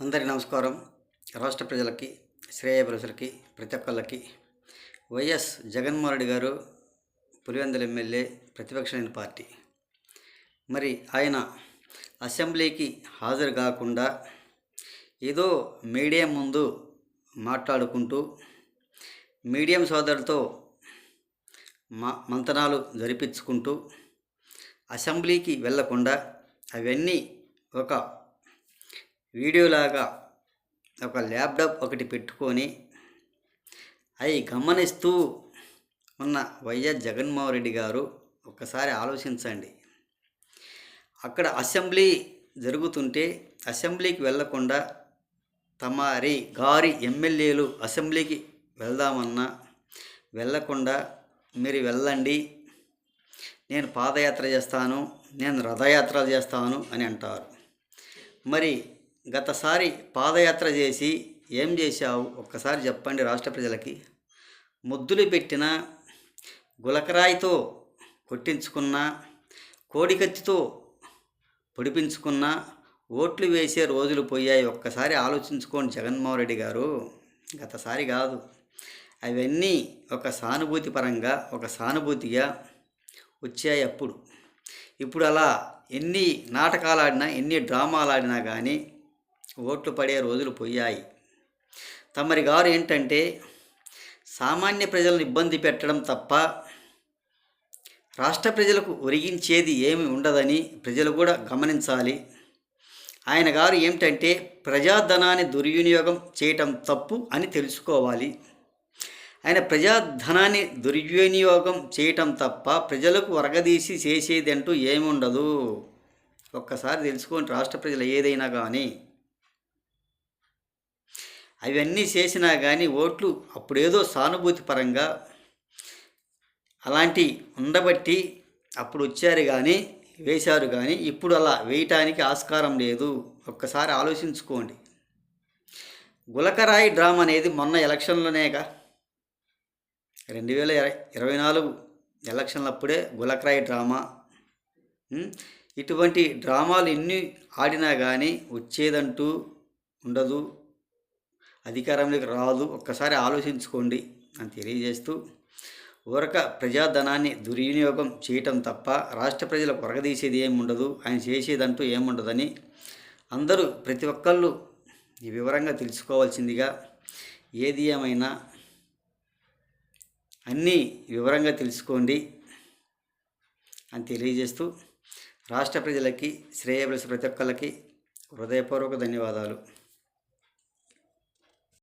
అందరికీ నమస్కారం. రాష్ట్ర ప్రజలకి, శ్రేయోభిలాషులకి, ప్రతి ఒక్కళ్ళకి వైఎస్ జగన్మోహన్ రెడ్డి గారు పులివెందుల ఎమ్మెల్యే, ప్రతిపక్ష లేని పార్టీ. మరి ఆయన అసెంబ్లీకి హాజరు కాకుండా ఏదో మీడియా ముందు మాట్లాడుకుంటూ మీడియం సోదరులతో మంతనాలు జరిపించుకుంటూ అసెంబ్లీకి వెళ్లకుండా అవన్నీ ఒక వీడియోలాగా ఒక ల్యాప్టాప్ ఒకటి పెట్టుకొని అవి గమనిస్తూ ఉన్న వైఎస్ జగన్మోహన్ రెడ్డి గారు ఒక్కసారి ఆలోచించండి. అక్కడ అసెంబ్లీ జరుగుతుంటే అసెంబ్లీకి వెళ్లకుండా తమరి గారి ఎమ్మెల్యేలు అసెంబ్లీకి వెళ్దామన్నా వెళ్లకుండా మీరు వెళ్ళండి, నేను పాదయాత్ర చేస్తాను, నేను రథయాత్ర చేస్తాను అని అంటారు. మరి గతసారి పాదయాత్ర చేసి ఏం చేశావు ఒక్కసారి చెప్పండి రాష్ట్ర ప్రజలకి. ముద్దులు పెట్టిన, గులకరాయితో కొట్టించుకున్న, కోడికత్తితో పొడిపించుకున్న, ఓట్లు వేసే రోజులు పోయాయి. ఒక్కసారి ఆలోచించుకోండి జగన్మోహన్ రెడ్డి గారు. గతసారి కాదు, అవన్నీ ఒక సానుభూతి పరంగా, ఒక సానుభూతిగా వచ్చాయి అప్పుడు. ఇప్పుడు అలా ఎన్ని నాటకాలు ఆడినా, ఎన్ని డ్రామాలు ఆడినా కానీ ఓట్లు పడే రోజులు పోయాయి. తమరి గారు ఏంటంటే సామాన్య ప్రజలను ఇబ్బంది పెట్టడం తప్ప రాష్ట్ర ప్రజలకు ఒరిగించేది ఏమి ఉండదని ప్రజలు కూడా గమనించాలి. ఆయన గారు ఏమిటంటే ప్రజాధనాన్ని దుర్వినియోగం చేయటం తప్పు అని తెలుసుకోవాలి. ఆయన ప్రజాధనాన్ని దుర్వినియోగం చేయటం తప్ప ప్రజలకు వరగదీసి చేసేదంటూ ఏముండదు. ఒక్కసారి తెలుసుకోండి రాష్ట్ర ప్రజలు ఏదైనా కానీ. అవన్నీ చేసినా కానీ ఓట్లు అప్పుడేదో సానుభూతి పరంగా అలాంటి ఉండబట్టి అప్పుడు వచ్చారు కానీ వేశారు కానీ ఇప్పుడు అలా వేయటానికి ఆస్కారం లేదు. ఒక్కసారి ఆలోచించుకోండి. గులకరాయి డ్రామా అనేది మొన్న ఎలక్షన్లోనేగా, 2024 ఎలక్షన్లప్పుడే గులకరాయి డ్రామా. ఇటువంటి డ్రామాలు ఎన్ని ఆడినా కానీ వచ్చేదంటూ ఉండదు, అధికారంలోకి రాదు. ఒక్కసారి ఆలోచించుకోండి అని తెలియజేస్తూ, ఊరక ప్రజాధనాన్ని దుర్వినియోగం చేయటం తప్ప రాష్ట్ర ప్రజలకు వరగదీసేది ఏముండదు, ఆయన చేసేదంటూ ఏముండదని అందరూ ప్రతి ఒక్కళ్ళు ఈ వివరంగా తెలుసుకోవాల్సిందిగా, ఏది ఏమైనా అన్నీ వివరంగా తెలుసుకోండి అని తెలియజేస్తూ, రాష్ట్ర ప్రజలకి, శ్రేయోభిలాషుల ప్రతి ఒక్కళ్ళకి హృదయపూర్వక ధన్యవాదాలు.